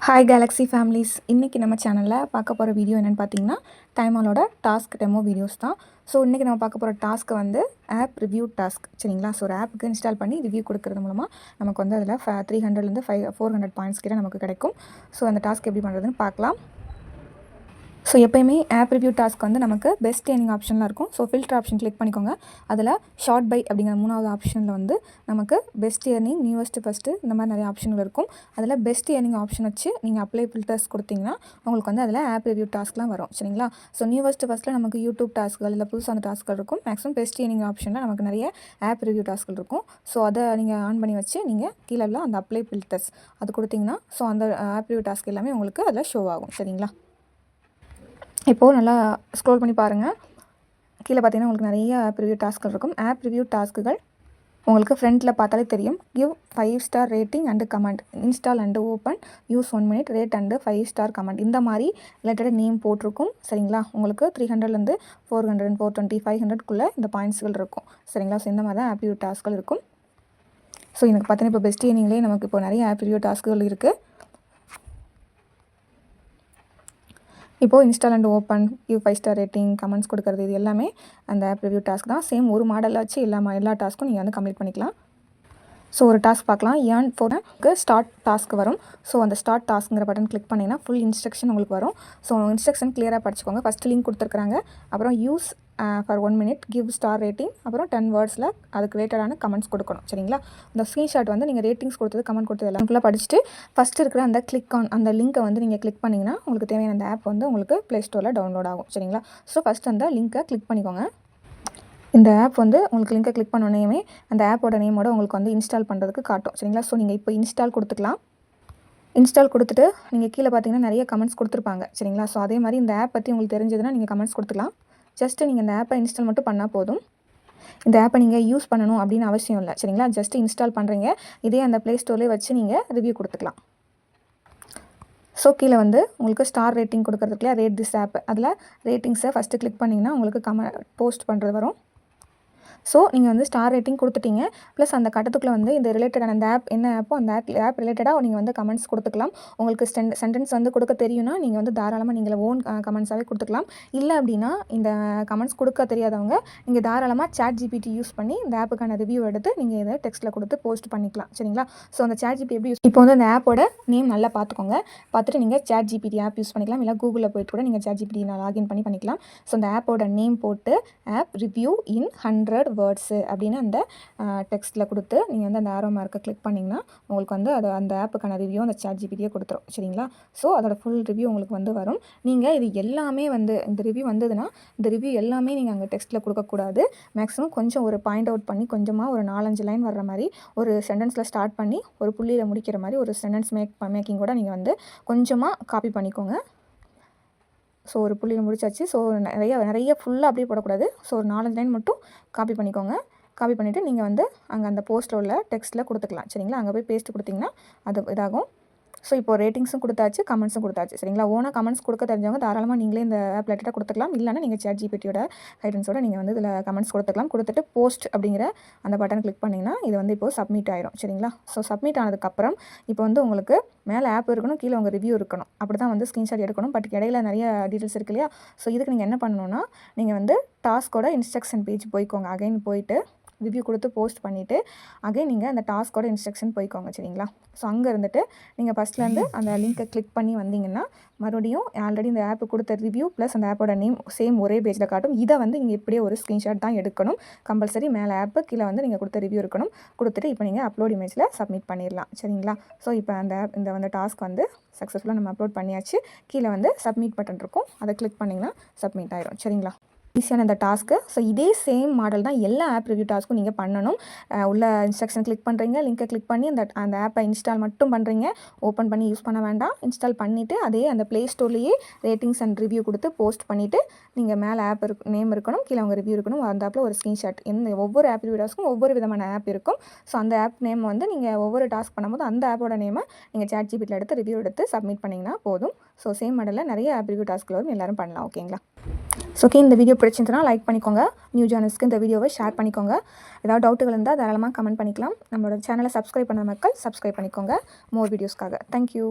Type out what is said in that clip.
Hi Galaxy families. இன்றைக்கி நம்ம சேனலில் பார்க்க போகிற வீடியோ என்னென்னு பார்த்தீங்கன்னா டைமாலோட டாஸ்க் டெமோ வீடியோஸ் தான். ஸோ இன்றைக்கி நம்ம பார்க்க போகிற டாஸ்க்கு வந்து ஆப் ரிவ்யூ டாஸ்க். சரிங்களா? ஸோ ஒரு ஆப்புக்கு இன்ஸ்டால் பண்ணி ரிவ்யூ கொடுக்குறது மூலமாக நமக்கு வந்து அதில் 300லேருந்து 400 பாயிண்ட்ஸ் கிட்ட நமக்கு கிடைக்கும். ஸோ அந்த டாஸ்க் எப்படி பண்ணுறதுன்னு பார்க்கலாம். ஸோ எப்போயுமே ஆப் ரிவ்யூ டாஸ்க் வந்து நமக்கு பெஸ்ட் ஏர்னிங் ஆப்ஷனில் இருக்கும். ஸோ ஃபில்டர் ஆப்ஷன் கிளிக் பண்ணிக்கோங்க. அதில் ஷார்ட் பை அப்படிங்கிற 3வது ஆப்ஷனில் வந்து நமக்கு பெஸ்ட் ஏர்னிங், நியூவஸ்ட்டு, ஃபஸ்ட்டு இந்த மாதிரி நிறைய ஆப்ஷன்கள் இருக்கும். அதில் பெஸ்ட் ஏர்னிங் ஆப்ஷன் வச்சு நீங்கள் அப்ளை ஃபில்டர்ஸ் கொடுத்தீங்கன்னா உங்களுக்கு வந்து அதில் ஆப் ரிவ்யூ டாஸ்க்லாம் வரும். சரிங்களா? ஸோ நியூவஸ்ட்டு ஃபஸ்ட்டில் நமக்கு யூடியூப் டாஸ்க்கள் இல்லை புதுசான டாஸ்க்கள் இருக்கும். மேக்ஸிமம் பெஸ்ட் ஏர்னிங் ஆப்ஷனில் நமக்கு நிறைய ஆப் ரிவ்யூ டாஸ்க்கள் இருக்கும். ஸோ அதை நீங்கள் ஆன் பண்ணி வச்சு நீங்கள் கீழே அந்த அப்ளை ஃபில்டர்ஸ் அது கொடுத்தீங்கன்னா ஸோ அந்த ஆப் ரிவ்யூ டாஸ்க் எல்லாமே உங்களுக்கு அதில் ஷோ ஆகும். சரிங்களா? இப்போது நல்லா ஸ்க்ரோல் பண்ணி பாருங்கள். கீழே பார்த்தீங்கன்னா உங்களுக்கு நிறைய ஆப் ரிவ்யூ டாஸ்க்கள் இருக்கும். ஆப் ரிவ்யூ டாஸ்க்குகள் உங்களுக்கு ஃப்ரண்ட்டில் பார்த்தாலே தெரியும். Give 5 star rating and comment, install and open, use 1 minute, rate and 5 star comment, இந்த மாதிரி ரிலேட்டட் நேம் போட்டிருக்கும். சரிங்களா? உங்களுக்கு 300லேருந்து 400, 420, 500க்குள்ளே இந்த பாயிண்ட்ஸ்கள் இருக்கும். சரிங்களா? ஸோ இந்த மாதிரி தான் ஆப் ரிவ்யூ டாஸ்க்கள் இருக்கும். ஸோ எனக்கு பார்த்தீங்கன்னா இப்போ பெஸ்ட் ஏர்னிங்லேயே நமக்கு இப்போ நிறைய ஆப் ரிவ்யூ டாஸ்க்குகள் இருக்குது. இப்போது install and open, give 5 star rating, comments கொடுக்குறது, இது எல்லாமே அந்த ஆப் ரிவ்யூ டாஸ்க் தான். சேம் ஒரு மாடலில் வச்சு எல்லா டாஸ்க்கும் நீங்கள் வந்து கம்ப்ளீட் பண்ணிக்கலாம். ஸோ ஒரு டாஸ்க் பார்க்கலாம். ஏர்ன் ஃபோருக்கு ஸ்டார்ட் டாஸ்க் வரும். ஸோ அந்த ஸ்டார்ட் டாஸ்க்குங்கிற பட்டன் கிளிக் பண்ணிங்கன்னா ஃபுல் இன்ஸ்ட்ரக்ஷன் உங்களுக்கு வரும். ஸோ இன்ஸ்ட்ரக்ஷன் கிளியராக படிச்சுக்கோங்க. ஃபஸ்ட்டு லிங்க் கொடுத்துருக்குறாங்க. அப்புறம் use for 1 minute, give star rating, அப்புறம் 10 வேர்ட்ஸில் அதுக்கு ரிலேட்டடான கமெண்ட்ஸ் கொடுக்கணும். சரிங்களா? இந்த ஸ்க்ரீன்ஷாட் வந்து நீங்கள் ரேட்டிங்ஸ் கொடுத்தது, கமெண்ட் கொடுத்தது எல்லாருக்குள்ளே படிச்சுட்டு ஃபஸ்ட்டு இருக்கிற அந்த கிளிக் ஆன் அந்த லிங்க்கை வந்து நீங்கள் கிளிக் பண்ணிங்கன்னா உங்களுக்கு தேவையான அந்த ஆப் வந்து உங்களுக்கு ப்ளே ஸ்டோரில் டவுன்லோட் ஆகும். சரிங்களா? ஸோ ஃபஸ்ட் அந்த லிங்க்கை கிளிக் பண்ணிக்கோங்க. இந்த ஆப் வந்து உங்களுக்கு லிங்கை கிளிக் பண்ணோன்னே அந்த ஆப்போட நேமோட உங்களுக்கு வந்து இன்ஸ்டால் பண்ணுறதுக்கு காட்டும். சரிங்களா? ஸோ நீங்கள் இப்போ இன்ஸ்டால் கொடுத்துக்கலாம். இன்ஸ்டால் கொடுத்துட்டு நீங்கள் கீழே பார்த்தீங்கன்னா நிறைய கமெண்ட்ஸ் கொடுத்துருப்பாங்க. சரிங்களா? ஸோ அதே மாதிரி இந்த ஆப் பற்றி உங்களுக்கு தெரிஞ்சதுன்னா நீங்கள் கமெண்ட்ஸ் கொடுத்துக்கலாம். ஜஸ்ட்டு நீங்கள் இந்த ஆப்பை இன்ஸ்டால் மட்டும் பண்ணால் போதும். இந்த ஆப்பை நீங்கள் யூஸ் பண்ணணும் அப்படின்னு அவசியம் இல்லை. சரிங்களா? ஜஸ்ட்டு இன்ஸ்டால் பண்ணுறீங்க. இதே அந்த ப்ளே ஸ்டோர்லேயே வச்சு நீங்கள் ரிவ்யூ கொடுத்துக்கலாம். ஸோ கீழே வந்து உங்களுக்கு ஸ்டார் ரேட்டிங் கொடுக்குறதுக்குள்ள ரேட் திஸ் ஆப், அதில் ரேட்டிங்ஸை ஃபஸ்ட்டு கிளிக் பண்ணிங்கன்னா உங்களுக்கு போஸ்ட் பண்ணுறது வரும். ஸோ நீங்கள் வந்து ஸ்டார் ரேட்டிங் கொடுத்துட்டீங்க. ப்ளஸ் அந்த கட்டத்துக்குள்ளே வந்து இந்த ரிலேட்டடான அந்த ஆப் என்ன ஆப்போ அந்த ஆப் ரிலேட்டடாக நீங்கள் வந்து கமெண்ட்ஸ் கொடுத்துக்கலாம். உங்களுக்கு சென்டென்ஸ் வந்து கொடுக்க தெரியும்னா நீங்கள் வந்து தாராளமாக நீங்கள் ஓன் கமெண்ட்ஸாகவே கொடுத்துக்கலாம். இல்லை அப்படின்னா இந்த கமெண்ட்ஸ் கொடுக்க தெரியாதவங்க நீங்கள் தாராளமாக ChatGPT யூஸ் பண்ணி இந்த ஆப்புக்கான ரிவ்யூ எடுத்து நீங்கள் இதை டெக்ஸ்ட்டில் கொடுத்து போஸ்ட் பண்ணிக்கலாம். சரிங்களா? ஸோ அந்த ChatGPT எப்படி யூஸ் இப்போ வந்து அந்த ஆப்போட நேம் நல்லா பார்த்துக்கோங்க. பார்த்துட்டு நீங்கள் ChatGPT ஆப் யூஸ் பண்ணிக்கலாம். இல்லை கூகுளில் போய்ட்டு கூட நீங்கள் ChatGPT லாகின் பண்ணி பண்ணிக்கலாம். ஸோ அந்த ஆப்போட நேம் போட்டு ஆப் ரிவ்யூ இன் 100 வேர்ட்ஸு அப்படின்னு அந்த டெக்ஸ்ட்டில் கொடுத்து நீங்கள் வந்து அந்த ஆரோ மார்க்கை கிளிக் பண்ணிங்கன்னா உங்களுக்கு வந்து அது அந்த ஆப்புக்கான ரிவ்யூ அந்த ChatGPT கொடுத்துரும். சரிங்களா? ஸோ அதோட ஃபுல் ரிவ்யூ உங்களுக்கு வந்து வரும். நீங்கள் இது எல்லாமே வந்து இந்த ரிவ்யூ வந்ததுன்னா இந்த ரிவ்யூ எல்லாமே நீங்கள் அங்கே டெக்ஸ்ட்டில் கொடுக்கக்கூடாது. மேக்ஸிமம் கொஞ்சம் ஒரு பாயிண்ட் அவுட் பண்ணி கொஞ்சமாக ஒரு 4-5 லைன் வர்ற மாதிரி ஒரு சென்டென்ஸில் ஸ்டார்ட் பண்ணி ஒரு புள்ளியில் முடிக்கிற மாதிரி ஒரு சென்டென்ஸ் மேக்கிங் கூட நீங்கள் வந்து கொஞ்சமாக காப்பி பண்ணிக்கோங்க. ஸோ ஒரு புள்ளியில் முடிச்சாச்சு. ஸோ நிறைய ஃபுல்லாக அப்படியே போடக்கூடாது. ஸோ ஒரு 4-5 லைன் மட்டும் காப்பி பண்ணிக்கோங்க. காப்பி பண்ணிவிட்டு நீங்கள் வந்து அங்கே அந்த போஸ்ட்டில் உள்ள டெக்ஸ்ட்டில் கொடுத்துக்கலாம். சரிங்களா? அங்கே போய் பேஸ்ட் கொடுத்திங்கன்னா அது இதாகும். ஸோ இப்போ ரேட்டிங்ஸும் கொடுத்தாச்சு, கமெண்ட்ஸும் கொடுத்தாச்சு. சரிங்களா? ஓனாக கமெண்ட்ஸ் கொடுக்க தெரிஞ்சவங்க தாராளமாக நீங்களே இந்த ஆப் ரிலேட்டடாக கொடுத்துக்கலாம். இல்லைன்னா நீங்கள் ChatGPTயோட கைடன்ஸோட நீங்கள் வந்து இதில் கமெண்ட்ஸ் கொடுத்துக்கலாம். கொடுத்துட்டு போஸ்ட் அப்படிங்கிற அந்த பட்டன் கிளிக் பண்ணிங்கன்னா இது வந்து இப்போது சப்மிட் ஆயிரும். சரிங்களா? ஸோ சப்மிட் ஆனதுக்கப்புறம் இப்போ வந்து உங்களுக்கு மேலே ஆப் இருக்கணும், கீழே உங்கள் ரிவ்யூ இருக்கணும். அப்படி தான் வந்து ஸ்க்ரீன்ஷாட் எடுக்கணும். பட் இடையில நிறைய டீட்டெயில்ஸ் இருக்கு இல்லையா? ஸோ இதுக்கு நீங்கள் என்ன பண்ணணும்னா நீங்கள் வந்து டாஸ்கோட இன்ஸ்ட்ரக்ஷன் பேஜ் போய்க்கோங்க. அகைன் போயிட்டு ரிவ்யூ கொடுத்து போஸ்ட் பண்ணிவிட்டு அகைன் நீங்கள் அந்த டாஸ்கோட இன்ஸ்ட்ரக்ஷன் போய்க்கோங்க. சரிங்களா? ஸோ அங்கே இருந்துட்டு நீங்கள் ஃபஸ்ட்லேருந்து அந்த லிங்க்கை கிளிக் பண்ணி வந்தீங்கன்னா மறுபடியும் ஆல்ரெடி இந்த ஆப்பு கொடுத்த ரிவ்யூ ப்ளஸ் அந்த ஆப்போட நேம் சேம் ஒரே பேஜில் காட்டும். இதை வந்து நீங்கள் இப்படியே ஒரு ஸ்க்ரீன்ஷாட் தான் எடுக்கணும். கம்பல்சரி மேலே ஆப்பு, கீழே வந்து நீங்கள் கொடுத்த ரிவ்யூ இருக்கணும். கொடுத்துட்டு இப்போ நீங்கள் அப்லோட் இமேஜில் சப்மிட் பண்ணிடலாம். சரிங்களா? ஸோ இப்போ இந்த வந்து டாஸ்க் வந்து சக்ஸஸ்ஃபுல்லாக நம்ம அப்லோட் பண்ணியாச்சு. கீழே வந்து சப்மிட் பட்டன் இருக்கும். அதை கிளிக் பண்ணிங்கன்னா சப்மிட் ஆயிரும். சரிங்களா? ஈஸியான இந்த டாஸ்க்கு. ஸோ இதே சேம் மாடல் தான் எல்லா ஆப் ரிவ்யூ டாஸ்க்கும் நீங்கள் பண்ணணும். உள்ள இன்ஸ்ட்ரக்ஷன் கிளிக் பண்ணுறீங்க, லிங்கை கிளிக் பண்ணி அந்த ஆப்பை இன்ஸ்டால் மட்டும் பண்ணுறீங்க. ஓப்பன் பண்ணி யூஸ் பண்ண வேண்டாம். இன்ஸ்டால் பண்ணிவிட்டு அதே அந்த ப்ளே ஸ்டோர்லேயே ரேட்டிங்ஸ் அண்ட் ரிவ்யூ கொடுத்து போஸ்ட் பண்ணிவிட்டு நீங்கள் மேலே ஆப் நேம் இருக்கணும், கீழே உங்கள் ரிவ்யூ இருக்கணும். அந்த ஆப்பில் ஒரு ஸ்க்ரீன்ஷாட் ஒவ்வொரு ஆப் ரிவ்யூ டாஸ்க்கும் ஒவ்வொரு விதமான ஆப் இருக்கும். ஸோ அந்த ஆப் நேம் வந்து நீங்கள் ஒவ்வொரு டாஸ்க் பண்ணும்போது அந்த ஆப்போட நேமை நீங்கள் ChatGPTயில் எடுத்து ரிவ்யூ எடுத்து சப்மிட் பண்ணிங்கன்னா போதும். ஸோ சேம் மாடலில் நிறைய ஆப் ரிவ்யூ டாஸ்க்கில் வரும். எல்லோரும் பண்ணலாம். ஓகேங்களா? ஸோ ஓகே, இந்த வீடியோ பிடிச்சிருந்துச்சுன்னா லைக் பண்ணிக்கோங்க. நியூ ஜானர்ஸ்க்கு இந்த வீடியோவை ஷேர் பண்ணிக்கோங்க. ஏதாவது டவுட்டுகள் இருந்தால் தாராளமாக கமெண்ட் பண்ணிக்கலாம். நம்மளோட சேனலை சப்ஸ்கிரைப் பண்ண மக்கள் சப்ஸ்கிரைப் பண்ணிக்கோங்க மோர் வீடியோஸ்க்காக. தேங்க்யூ.